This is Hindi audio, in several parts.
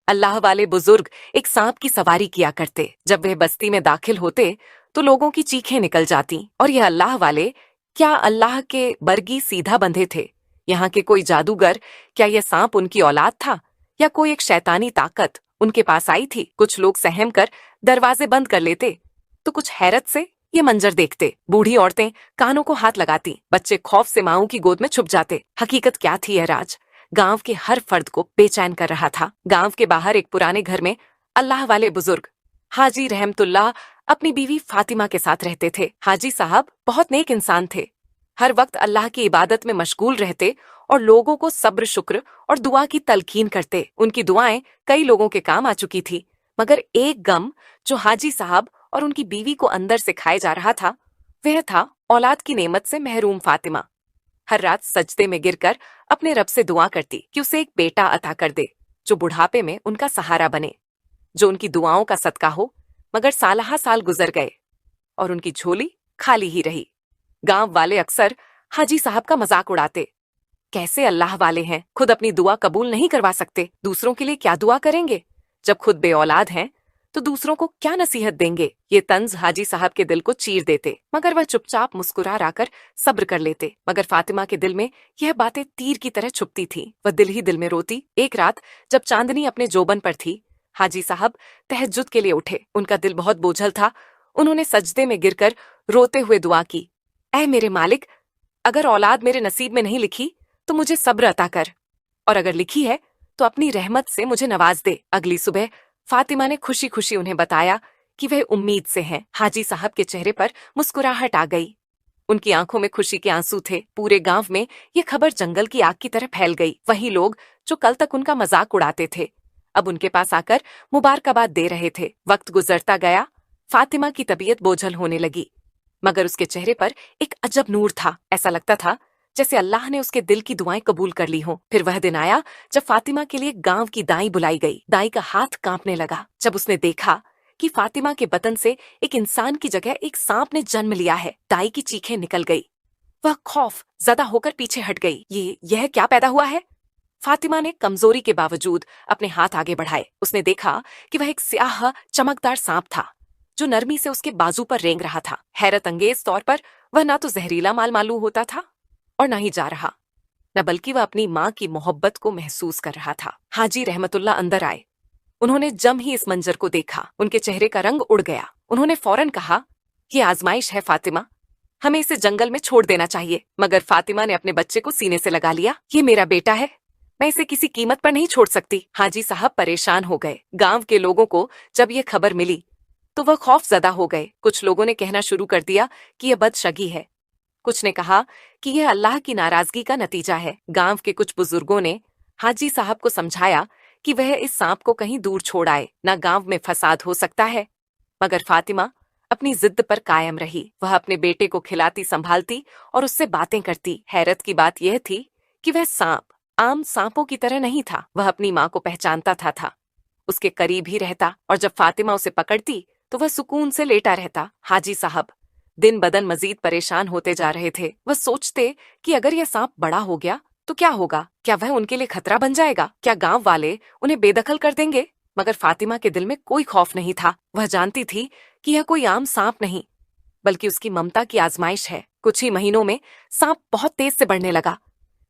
अल्लाह वाले बुजुर्ग एक सांप की सवारी किया करते। जब वह बस्ती में दाखिल होते तो लोगों की चीखें निकल जाती। और यह अल्लाह वाले क्या अल्लाह के बरगी सीधा बंधे थे? यहाँ के कोई जादूगर? क्या यह सांप उनकी औलाद था या कोई एक शैतानी ताकत उनके पास आई थी? कुछ लोग सहम कर दरवाजे बंद कर लेते तो कुछ हैरत से ये मंजर देखते। बूढ़ी औरतें कानों को हाथ लगाती, बच्चे खौफ से माओं की गोद में छुप जाते। हकीकत क्या थी? यह राज गांव के हर फर्द को बेचैन कर रहा था। गांव के बाहर एक पुराने घर में अल्लाह वाले बुजुर्ग हाजी रहमतुल्लाह अपनी बीवी फातिमा के साथ रहते थे। हाजी साहब बहुत नेक इंसान थे, हर वक्त अल्लाह की इबादत में मशगूल रहते और लोगों को सब्र शुक्र और दुआ की तलकीन करते। उनकी दुआएं कई लोगों के काम आ चुकी थी, मगर एक गम जो हाजी साहब और उनकी बीवी को अंदर से खाए जा रहा था, वह था औलाद की नेमत से महरूम फातिमा। हर रात सजदे में गिरकर अपने रब से दुआ करती कि उसे एक बेटा अता कर दे जो बुढ़ापे में उनका सहारा बने, जो उनकी दुआओं का सदका हो। मगर सालहा साल गुजर गए और उनकी झोली खाली ही रही। गांव वाले अक्सर हाजी साहब का मजाक उड़ाते। कैसे अल्लाह वाले हैं, खुद अपनी दुआ कबूल नहीं करवा सकते, दूसरों के लिए क्या दुआ करेंगे? जब खुद बेऔलाद हैं तो दूसरों को क्या नसीहत देंगे? ये तंज हाजी साहब के दिल को चीर देते, मगर वह चुपचाप मुस्कुरा राकर सब्र कर लेते। मगर फातिमा के दिल में यह बातें तीर की तरह छुपती थीं। वह दिल ही दिल में रोती। एक रात जब चांदनी अपने जोबन पर थी, हाजी साहब तहज्जुद के लिए उठे। उनका दिल बहुत बोझल था। उन्होंने सजदे में गिरकर रोते हुए दुआ की, ऐ मेरे मालिक, अगर औलाद मेरे नसीब में नहीं लिखी तो मुझे सब्र अता कर, और अगर लिखी है तो अपनी रहमत से मुझे नवाज दे। अगली सुबह फातिमा ने खुशी खुशी उन्हें बताया कि वह उम्मीद से हैं। हाजी साहब के चेहरे पर मुस्कुराहट आ गई, उनकी आंखों में खुशी के आंसू थे। पूरे गांव में ये खबर जंगल की आग की तरह फैल गई। वही लोग जो कल तक उनका मजाक उड़ाते थे, अब उनके पास आकर मुबारकबाद दे रहे थे। वक्त गुजरता गया, फातिमा की तबीयत बोझल होने लगी, मगर उसके चेहरे पर एक अजब नूर था। ऐसा लगता था जैसे अल्लाह ने उसके दिल की दुआएं कबूल कर ली हों। फिर वह दिन आया जब फातिमा के लिए गांव की दाई बुलाई गई। दाई का हाथ कांपने लगा जब उसने देखा कि फातिमा के बतन से एक इंसान की जगह एक सांप ने जन्म लिया है। दाई की चीखें निकल गई, वह खौफ ज़दा होकर पीछे हट गई। यह क्या पैदा हुआ है? फातिमा ने कमजोरी के बावजूद अपने हाथ आगे बढ़ाए। उसने देखा कि वह एक स्याह चमकदार सांप था जो नरमी से उसके बाजू पर रेंग रहा था। हैरत अंगेज तौर पर वह ना तो जहरीला माल मालूम होता था और ना ही जा रहा, न बल्कि वह अपनी माँ की मोहब्बत को महसूस कर रहा था। हाजी रहमतुल्लाह अंदर आए। उन्होंने जम ही इस मंजर को देखा, उनके चेहरे का रंग उड़ गया। उन्होंने फौरन कहा, ये आजमाइश है फातिमा, हमें इसे जंगल में छोड़ देना चाहिए। मगर फातिमा ने अपने बच्चे को सीने से लगा लिया। ये मेरा बेटा है, मैं इसे किसी कीमत पर नहीं छोड़ सकती। हाजी साहब परेशान हो गए। गांव के लोगों को जब ये खबर मिली तो वह खौफजदा हो गए। कुछ लोगों ने कहना शुरू कर दिया कि यह बदशगी है, कुछ ने कहा कि यह अल्लाह की नाराजगी का नतीजा है। गांव के कुछ बुजुर्गों ने हाजी साहब को समझाया कि वह इस सांप को कहीं दूर छोड़ आए, ना गांव में फसाद हो सकता है। मगर फातिमा अपनी जिद पर कायम रही। वह अपने बेटे को खिलाती संभालती और उससे बातें करती। हैरत की बात यह थी कि वह सांप आम सांपों की तरह नहीं था। वह अपनी माँ को पहचानता था, उसके करीब ही रहता, और जब फातिमा उसे पकड़ती तो वह सुकून से लेटा रहता। हाजी साहब दिन बदन मजीद परेशान होते जा रहे थे। वह सोचते कि अगर यह सांप बड़ा हो गया तो क्या होगा? क्या वह उनके लिए खतरा बन जाएगा? क्या गांव वाले उन्हें बेदखल कर देंगे? मगर फातिमा के दिल में कोई खौफ नहीं था। वह जानती थी कि यह कोई आम सांप नहीं, बल्कि उसकी ममता की आजमाइश है। कुछ ही महीनों में सांप बहुत तेज से बढ़ने लगा।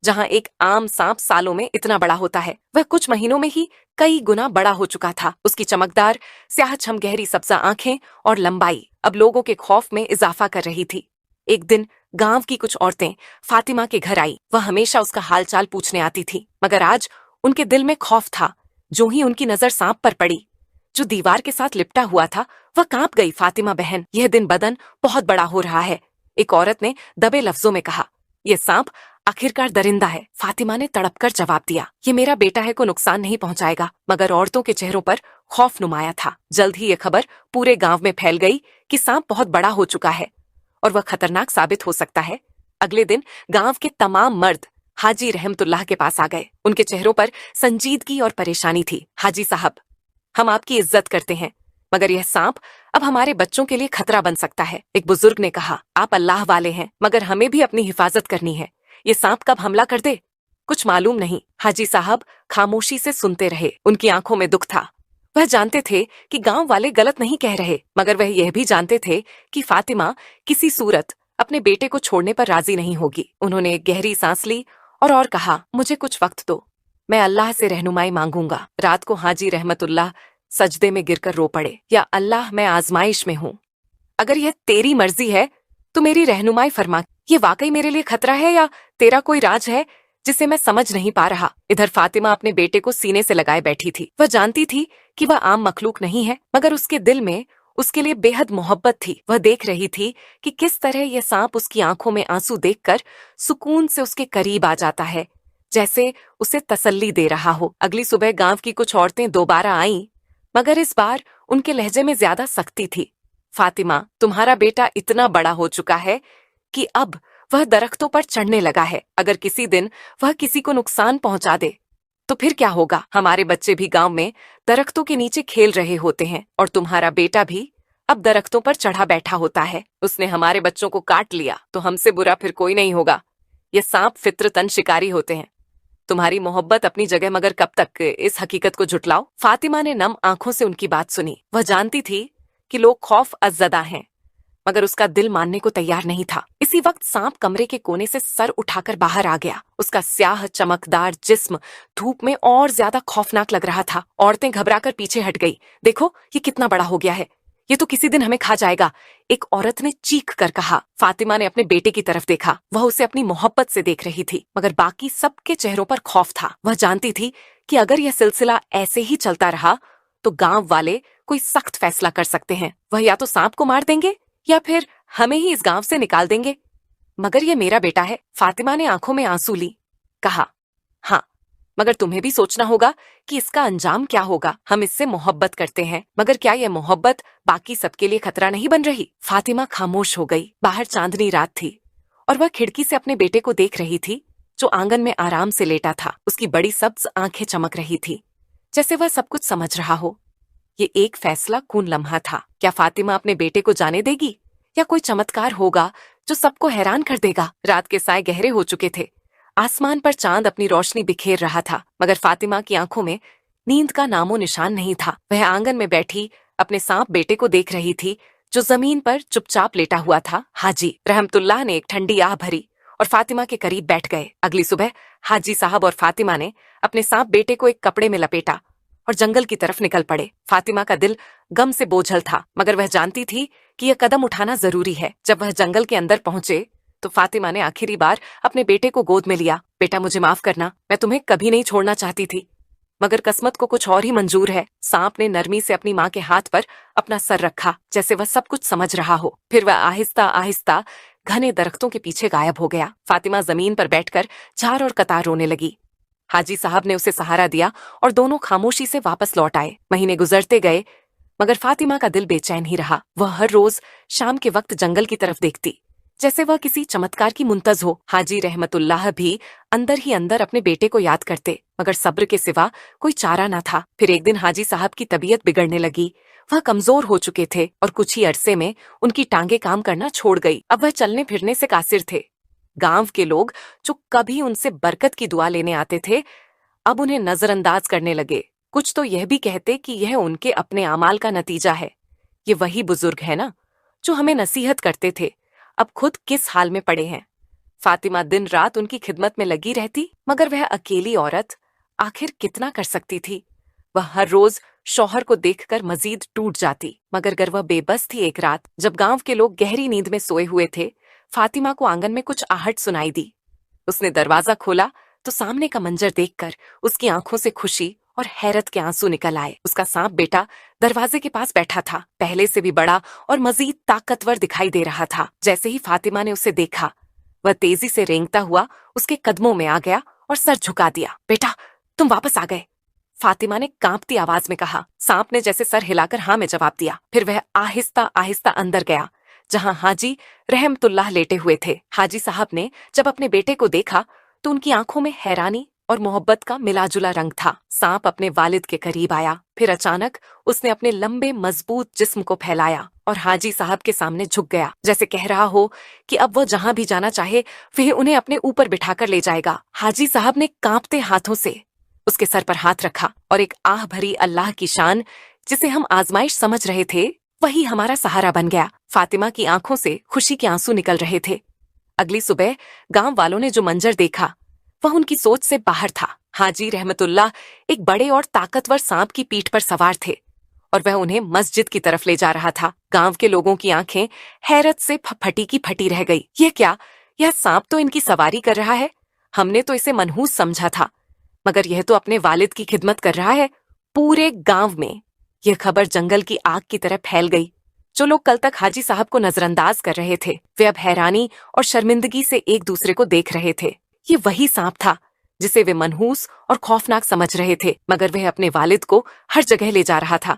जहां एक आम सांप सालों में इतना बड़ा होता है, वह कुछ महीनों में ही कई गुना बड़ा हो चुका था। उसकी चमकदार स्याह छम गहरी सब्जा आंखें और लंबाई अब लोगों के खौफ में इजाफा कर रही थी। एक दिन गांव की कुछ औरतें फातिमा के घर आई। वह हमेशा उसका हालचाल पूछने आती थी, मगर आज उनके दिल में खौफ था। जो ही उनकी नजर सांप पर पड़ी जो दीवार के साथ लिपटा हुआ था, वह कांप गई। फातिमा बहन, यह दिन बदन बहुत बड़ा हो रहा है। एक औरत ने दबे लफ्जों में कहा, यह सांप आखिरकार दरिंदा है। फातिमा ने तड़पकर जवाब दिया, ये मेरा बेटा है, को नुकसान नहीं पहुंचाएगा। मगर औरतों के चेहरों पर खौफ नुमाया था। जल्द ही ये खबर पूरे गांव में फैल गई कि सांप बहुत बड़ा हो चुका है और वह खतरनाक साबित हो सकता है। अगले दिन गांव के तमाम मर्द हाजी रहमतुल्लाह के पास आ गए। उनके चेहरों पर संजीदगी और परेशानी थी। हाजी साहब, हम आपकी इज्जत करते हैं, मगर यह सांप अब हमारे बच्चों के लिए खतरा बन सकता है। एक बुजुर्ग ने कहा, आप अल्लाह वाले हैं, मगर हमें भी अपनी हिफाजत करनी है। ये सांप कब हमला कर दे कुछ मालूम नहीं। हाजी साहब खामोशी से सुनते रहे। उनकी आंखों में दुख था। वह जानते थे कि गांव वाले गलत नहीं कह रहे, मगर वह यह भी जानते थे कि फातिमा किसी सूरत अपने बेटे को छोड़ने पर राजी नहीं होगी। उन्होंने एक गहरी सांस ली और कहा, मुझे कुछ वक्त दो, मैं अल्लाह से रहनुमाई मांगूंगा। रात को हाजी रहमतुल्लाह सजदे में गिरकर रो पड़े, या अल्लाह, मैं आजमाइश में हूं, अगर यह तेरी मर्जी है तो मेरी रहनुमाई फरमा। ये वाकई मेरे लिए खतरा है या तेरा कोई राज है जिसे मैं समझ नहीं पा रहा। इधर फातिमा अपने बेटे को सीने से लगाए बैठी थी। वह जानती थी कि वह आम मखलूक नहीं है, मगर उसके दिल में उसके लिए बेहद मोहब्बत थी। वह देख रही थी कि किस तरह यह सांप उसकी आंखों में आंसू देखकर सुकून से उसके करीब आ जाता है, जैसे उसे तसल्ली दे रहा हो। अगली सुबह गांव की कुछ औरतें दोबारा आईं, मगर इस बार उनके लहजे में ज्यादा सख्ती थी। फातिमा, तुम्हारा बेटा इतना बड़ा हो चुका है कि अब वह दरख्तों पर चढ़ने लगा है। अगर किसी दिन वह किसी को नुकसान पहुंचा दे तो फिर क्या होगा? हमारे बच्चे भी गांव में दरख्तों के नीचे खेल रहे होते हैं, और तुम्हारा बेटा भी अब दरख्तों पर चढ़ा बैठा होता है। उसने हमारे बच्चों को काट लिया तो हमसे बुरा फिर कोई नहीं होगा। ये सांप फित्रतन शिकारी होते हैं। तुम्हारी मोहब्बत अपनी जगह, मगर कब तक इस हकीकत को झुटलाओ? फातिमा ने नम आंखों से उनकी बात सुनी। वह जानती थी कि लोग खौफ अज़्ज़दा हैं, मगर उसका दिल मानने को तैयार नहीं था। इसी वक्त सांप कमरे के कोने से सर उठाकर बाहर आ गया। उसका स्याह चमकदार जिस्म धूप में और ज्यादा खौफनाक लग रहा था। औरतें घबराकर पीछे हट गई। देखो, ये कितना बड़ा हो गया है, ये तो किसी दिन हमें खा जाएगा, एक औरत ने चीख कर कहा। फातिमा ने अपने बेटे की तरफ देखा। वह उसे अपनी मोहब्बत से देख रही थी, मगर बाकी सबके चेहरों पर खौफ था। वह जानती थी कि अगर यह सिलसिला ऐसे ही चलता रहा तो गांव वाले कोई सख्त फैसला कर सकते हैं। वह या तो सांप को मार देंगे या फिर हमें ही इस गांव से निकाल देंगे। मगर ये मेरा बेटा है। फातिमा ने आंखों में आंसू ली, कहा, हाँ, मगर तुम्हें भी सोचना होगा कि इसका अंजाम क्या होगा। हम इससे मोहब्बत करते हैं, मगर क्या यह मोहब्बत बाकी सबके लिए खतरा नहीं बन रही? फातिमा खामोश हो गई। बाहर चांदनी रात थी और वह खिड़की से अपने बेटे को देख रही थी, जो आंगन में आराम से लेटा था। उसकी बड़ी सब्ज आंखें चमक रही थी, जैसे वह सब कुछ समझ रहा हो। ये एक फैसला कून लम्हा था। क्या फातिमा अपने बेटे को जाने देगी, या कोई चमत्कार होगा जो सबको हैरान कर देगा? रात के साए गहरे हो चुके थे। आसमान पर चांद अपनी रोशनी बिखेर रहा था, मगर फातिमा की आंखों में नींद का नामो निशान नहीं था। वह आंगन में बैठी अपने सांप बेटे को देख रही थी, जो जमीन पर चुपचाप लेटा हुआ था। हाजी रहमतुल्लाह ने एक ठंडी आह भरी और फातिमा के करीब बैठ गए। अगली सुबह हाजी साहब और फातिमा ने अपने सांप बेटे को एक कपड़े में लपेटा और जंगल की तरफ निकल पड़े। फातिमा का दिल गम से बोझल था, मगर वह जानती थी कि यह कदम उठाना जरूरी है। जब वह जंगल के अंदर पहुंचे तो फातिमा ने आखिरी बार अपने बेटे को गोद में लिया। बेटा, मुझे माफ करना, मैं तुम्हें कभी नहीं छोड़ना चाहती थी, मगर किस्मत को कुछ और ही मंजूर है। सांप ने नरमी से अपनी माँ के हाथ पर अपना सर रखा, जैसे वह सब कुछ समझ रहा हो। फिर वह आहिस्ता आहिस्ता घने दरख्तों के पीछे गायब हो गया। फातिमा जमीन पर बैठकर झार और कतार रोने लगी। हाजी साहब ने उसे सहारा दिया और दोनों खामोशी से वापस लौट आए। महीने गुजरते गए, मगर फातिमा का दिल बेचैन ही रहा। वह हर रोज शाम के वक्त जंगल की तरफ देखती, जैसे वह किसी चमत्कार की मुंतज हो। हाजी रहमतुल्लाह भी अंदर ही अंदर अपने बेटे को याद करते, मगर सब्र के सिवा कोई चारा न था। फिर एक दिन हाजी साहब की तबीयत बिगड़ने लगी। वह कमजोर हो चुके थे और कुछ ही अरसे में उनकी टांगे काम करना छोड़ गई। अब वह चलने फिरने से कासिर थे। गांव के लोग जो कभी उनसे बरकत की दुआ लेने आते थे, अब उन्हें नजरअंदाज करने लगे। कुछ तो यह भी कहते कि यह उनके अपने अमाल का नतीजा है। ये वही बुजुर्ग है ना जो हमें नसीहत करते थे, अब खुद किस हाल में पड़े हैं। फातिमा दिन रात उनकी खिदमत में लगी रहती, मगर वह अकेली औरत आखिर कितना कर सकती थी? वह हर रोज शौहर को देखकर मजीद टूट जाती, मगर गर वह बेबस थी। एक रात जब गांव के लोग गहरी नींद में सोए हुए थे, फातिमा को आंगन में कुछ आहट सुनाई दी। उसने दरवाजा खोला तो सामने का मंजर देखकर उसकी आंखों से खुशी और हैरत के आंसू निकल आए। उसका सांप बेटा दरवाजे के पास बैठा था, पहले से भी बड़ा और मजीद ताकतवर दिखाई दे रहा था। जैसे ही फातिमा ने उसे देखा, वह तेजी से रेंगता हुआ उसके कदमों में आ गया और सर झुका दिया। बेटा, तुम वापस आ गए, फातिमा ने कांपती आवाज में कहा। सांप ने जैसे सर हिलाकर हाँ में जवाब दिया। फिर वह आहिस्ता आहिस्ता अंदर गया, जहां हाजी रहमतुल्लाह लेटे हुए थे। हाजी साहब ने जब अपने बेटे को देखा तो उनकी आंखों में हैरानी और मोहब्बत का मिलाजुला रंग था। सांप अपने वालिद के करीब आया, फिर अचानक उसने अपने लंबे मजबूत जिस्म को फैलाया और हाजी साहब के सामने झुक गया, जैसे कह रहा हो कि अब वो जहां भी जाना चाहे वह उन्हें अपने ऊपर बिठाकर ले जाएगा। हाजी साहब ने कांपते हाथों से उसके सर पर हाथ रखा और एक आह भरी अल्लाह की शान, जिसे हम आजमाइश समझ रहे थे, वही हमारा सहारा बन गया। फातिमा की आंखों से खुशी के आंसू निकल रहे थे। अगली सुबह गांव वालों ने जो मंजर देखा वह उनकी सोच से बाहर था। हाजी रहमतुल्लाह एक बड़े और ताकतवर सांप की पीठ पर सवार थे और वह उन्हें मस्जिद की तरफ ले जा रहा था। गांव के लोगों की आंखें हैरत से फटी की फटी रह गई। यह क्या? यह सांप तो इनकी सवारी कर रहा है। हमने तो इसे मनहूस समझा था, मगर यह तो अपने वालिद की खिदमत कर रहा है। पूरे गांव में यह खबर जंगल की आग की तरह फैल गई। जो लोग कल तक हाजी साहब को नजरअंदाज कर रहे थे, वे अब हैरानी और शर्मिंदगी से एक दूसरे को देख रहे थे। ये वही सांप था जिसे वे मनहूस और खौफनाक समझ रहे थे, मगर वह अपने वालिद को हर जगह ले जा रहा था।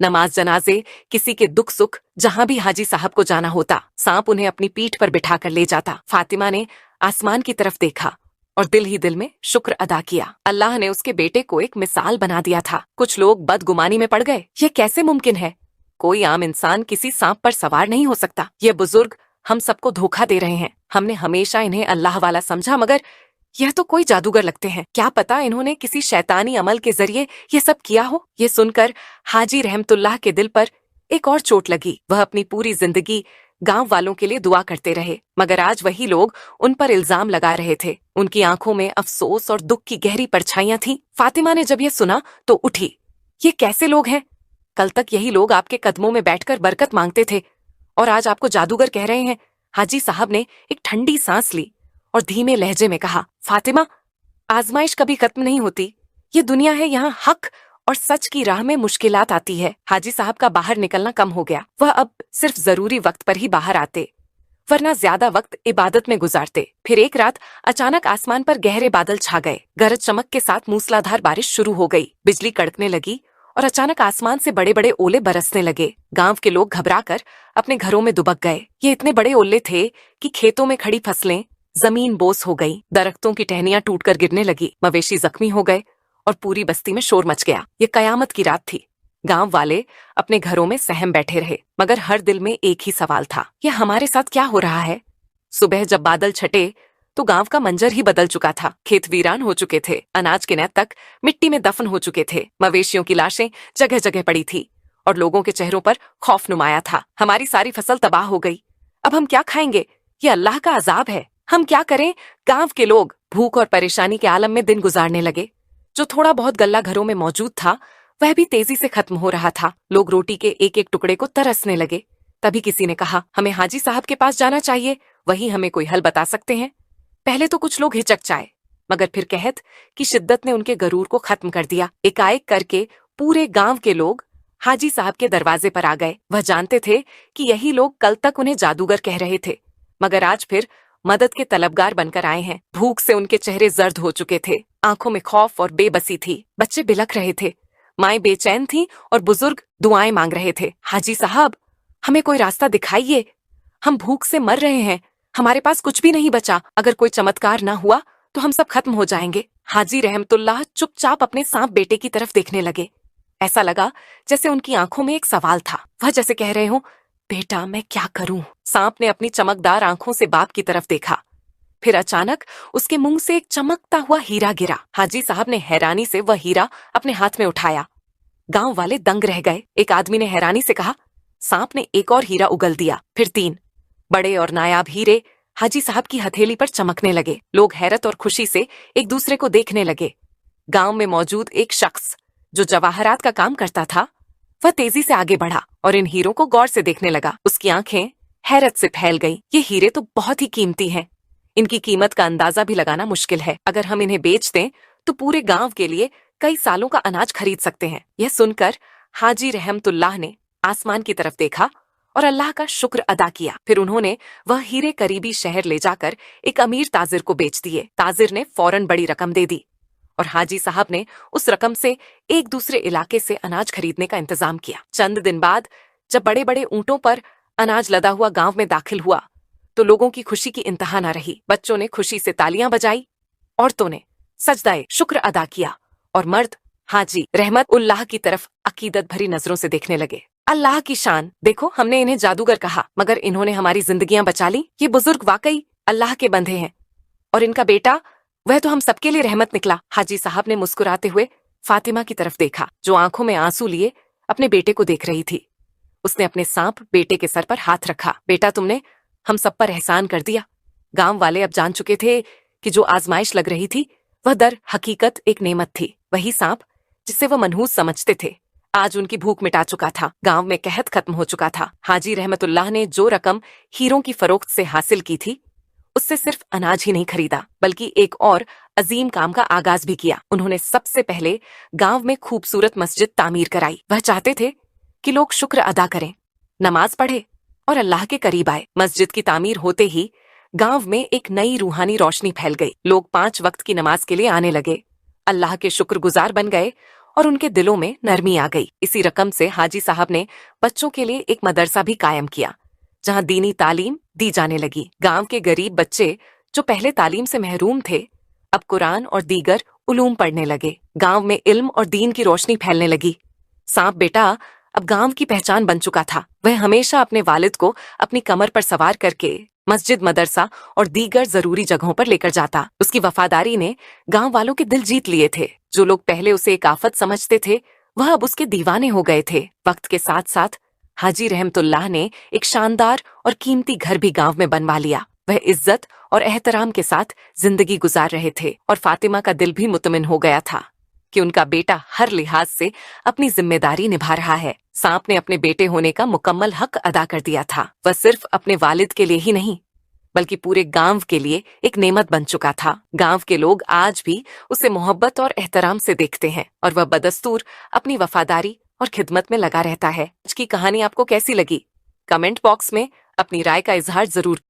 नमाज जनाजे, किसी के दुख सुख, जहां भी हाजी साहब को जाना होता, सांप उन्हें अपनी पीठ पर बिठाकर ले जाता। फातिमा ने आसमान की तरफ देखा और दिल ही दिल में शुक्र अदा किया। अल्लाह ने उसके बेटे को एक मिसाल बना दिया था। कुछ लोग बदगुमानी में पड़ गए। यह कैसे मुमकिन है? कोई आम इंसान किसी सांप पर सवार नहीं हो सकता। ये बुजुर्ग हम सबको धोखा दे रहे हैं। हमने हमेशा इन्हें अल्लाह वाला समझा, मगर यह तो कोई जादूगर लगते हैं। क्या पता इन्होंने किसी शैतानी अमल के जरिए ये सब किया हो। ये सुनकर हाजी रहमतुल्लाह के दिल पर एक और चोट लगी। वह अपनी पूरी जिंदगी गांव वालों के लिए दुआ करते रहे, मगर आज वही लोग उन पर इल्जाम लगा रहे थे। उनकी आंखों में अफसोस और दुख की गहरी परछाइयां थीं। फातिमा ने जब यह सुना तो उठी। ये कैसे लोग हैं? कल तक यही लोग आपके कदमों में बैठकर बरकत मांगते थे और आज आपको जादूगर कह रहे हैं। हाजी साहब ने एक ठंडी सांस ली और धीमे लहजे में कहा, फातिमा, आजमाइश कभी खत्म नहीं होती। ये दुनिया है, यहाँ हक और सच की राह में मुश्किलात आती है। हाजी साहब का बाहर निकलना कम हो गया। वह अब सिर्फ जरूरी वक्त पर ही बाहर आते, वरना ज्यादा वक्त इबादत में गुजारते। फिर एक रात अचानक आसमान पर गहरे बादल छा गए। गरज चमक के साथ मूसलाधार बारिश शुरू हो गई। बिजली कड़कने लगी और अचानक आसमान से बड़े बड़े ओले बरसने लगे। गांव के लोग घबराकर अपने घरों में दुबक गए। ये इतने बड़े ओले थे कि खेतों में खड़ी फसलें जमीन बोस हो गई। दरख्तों की टहनियां टूटकर गिरने लगी। मवेशी जख्मी हो गए और पूरी बस्ती में शोर मच गया। ये कयामत की रात थी। गांव वाले अपने घरों में सहम बैठे रहे, मगर हर दिल में एक ही सवाल था, यह हमारे साथ क्या हो रहा है? सुबह जब बादल छटे तो गांव का मंजर ही बदल चुका था। खेत वीरान हो चुके थे। अनाज के नेत तक मिट्टी में दफन हो चुके थे। मवेशियों की लाशें जगह जगह पड़ी थी और लोगों के चेहरों पर खौफ नुमाया था। हमारी सारी फसल तबाह हो गई। अब हम क्या खाएंगे? ये अल्लाह का अजाब है। हम क्या करें? गांव के लोग भूख और परेशानी के आलम में दिन गुजारने लगे। जो थोड़ा बहुत गल्ला घरों में मौजूद था वह भी तेजी से खत्म हो रहा था। लोग रोटी के एक एक टुकड़े को तरसने लगे। तभी किसी ने कहा, हमें हाजी साहब के पास जाना चाहिए, वही हमें कोई हल बता सकते हैं। पहले तो कुछ लोग हिचकचाए, मगर फिर कहत कि शिद्दत ने उनके गरूर को खत्म कर दिया। एकाएक करके पूरे गांव के लोग हाजी साहब के दरवाजे पर आ गए। वह जानते थे कि यही लोग कल तक उन्हें जादूगर कह रहे थे, मगर आज फिर मदद के तलबगार बनकर आए हैं। भूख से उनके चेहरे जर्द हो चुके थे। आंखों में खौफ और बेबसी थी। बच्चे बिलख रहे थे, माएं बेचैन थीं और बुजुर्ग दुआएं मांग रहे थे। हाजी साहब, हमें कोई रास्ता दिखाइए, हम भूख से मर रहे हैं। हमारे पास कुछ भी नहीं बचा। अगर कोई चमत्कार ना हुआ तो हम सब खत्म हो जाएंगे। हाजी रहमतुल्लाह चुपचाप अपने सांप बेटे की तरफ देखने लगे। ऐसा लगा जैसे उनकी आंखों में एक सवाल था। वह जैसे कह रहे हो, बेटा मैं क्या करूं? सांप ने अपनी चमकदार आंखों से बाप की तरफ देखा। फिर अचानक उसके मुंह से एक चमकता हुआ हीरा गिरा। हाजी साहब ने हैरानी से वह हीरा अपने हाथ में उठाया। गांव वाले दंग रह गए। एक आदमी ने हैरानी से कहा, सांप ने एक और हीरा उगल दिया। फिर 3 बड़े और नायाब हीरे हाजी साहब की हथेली पर चमकने लगे। लोग हैरत और खुशी से एक दूसरे को देखने लगे। गांव में मौजूद एक शख्स जो जवाहरात का काम करता था, वह तेजी से आगे बढ़ा और इन हीरों को गौर से देखने लगा। उसकी आंखें हैरत से फैल गईं। ये हीरे तो बहुत ही कीमती हैं। इनकी कीमत का अंदाजा भी लगाना मुश्किल है। अगर हम इन्हें बेच दें तो पूरे गांव के लिए कई सालों का अनाज खरीद सकते हैं। यह सुनकर हाजी रहमतुल्लाह ने आसमान की तरफ देखा और अल्लाह का शुक्र अदा किया। फिर उन्होंने वह हीरे करीबी शहर ले जाकर एक अमीर ताजिर को बेच दिए। ताजिर ने फौरन बड़ी रकम दे दी और हाजी साहब ने उस रकम से एक दूसरे इलाके से अनाज खरीदने का इंतजाम किया। चंद दिन बाद जब बड़े बड़े ऊंटों पर अनाज लदा हुआ गांव में दाखिल हुआ तो लोगों की खुशी की इंतहा न रही। बच्चों ने खुशी से तालियां बजाई, औरतों ने सजदाए शुक्र अदा किया और मर्द हाजी रहमत उल्लाह की तरफ अकीदत भरी नजरों से देखने लगे। अल्लाह की शान, देखो हमने इन्हें जादूगर कहा मगर इन्होंने हमारी जिंदगियां बचा ली। ये बुजुर्ग वाकई अल्लाह के बंधे हैं। और इनका बेटा, वह तो हम सबके लिए रहमत निकला। हाजी साहब ने मुस्कुराते हुए फातिमा की तरफ देखा, जो आंखों में आंसू लिए अपने बेटे को देख रही थी। उसने अपने सांप बेटे के सर पर हाथ रखा। बेटा, तुमने हम सब पर एहसान कर दिया। गांव वाले अब जान चुके थे कि जो आजमाइश लग रही थी वह दर हकीकत एक नेमत थी। वही सांप जिसे वह मनहूस समझते थे आज उनकी भूख मिटा चुका था। गांव में कहत खत्म हो चुका था। हाजी रहमतुल्लाह ने जो रकम हीरों की फरोख्त से हासिल की थी, उससे सिर्फ अनाज ही नहीं खरीदा बल्कि एक और अजीम काम का आगाज भी किया। उन्होंने सबसे पहले गांव में खूबसूरत मस्जिद तामीर कराई। वह चाहते थे कि लोग शुक्र अदा करें, नमाज पढ़े और अल्लाह के करीब आए। मस्जिद की तामीर होते ही गांव में एक नई रूहानी रोशनी फैल गई। लोग 5 वक्त की नमाज के लिए आने लगे, अल्लाह के शुक्रगुजार बन गए और उनके दिलों में नरमी आ गई। इसी रकम से हाजी साहब ने बच्चों के लिए एक मदरसा भी कायम किया, जहां दीनी तालीम दी जाने लगी। गांव के गरीब बच्चे जो पहले तालीम से महरूम थे, अब कुरान और दीगर उलूम पढ़ने लगे। गांव में इल्म और दीन की रोशनी फैलने लगी। सांप बेटा अब गांव की पहचान बन चुका था। वह हमेशा अपने वालिद को अपनी कमर पर सवार करके मस्जिद, मदरसा और दीगर जरूरी जगहों पर लेकर जाता। उसकी वफादारी ने गांव वालों के दिल जीत लिए थे। जो लोग पहले उसे एक आफत समझते थे, वह अब उसके दीवाने हो गए थे। वक्त के साथ साथ हाजी रहमतुल्लाह ने एक शानदार और कीमती घर भी गांव में बनवा लिया। वह इज्जत और एहतराम के साथ जिंदगी गुजार रहे थे और फातिमा का दिल भी मुतमिन हो गया था कि उनका बेटा हर लिहाज से अपनी जिम्मेदारी निभा रहा है। सांप ने अपने बेटे होने का मुकम्मल हक अदा कर दिया था। वह सिर्फ अपने वालिद के लिए ही नहीं बल्कि पूरे गांव के लिए एक नेमत बन चुका था। गांव के लोग आज भी उसे मोहब्बत और एहतराम से देखते हैं और वह बदस्तूर अपनी वफादारी और खिदमत में लगा रहता है। आज की कहानी आपको कैसी लगी? कमेंट बॉक्स में अपनी राय का इजहार जरूर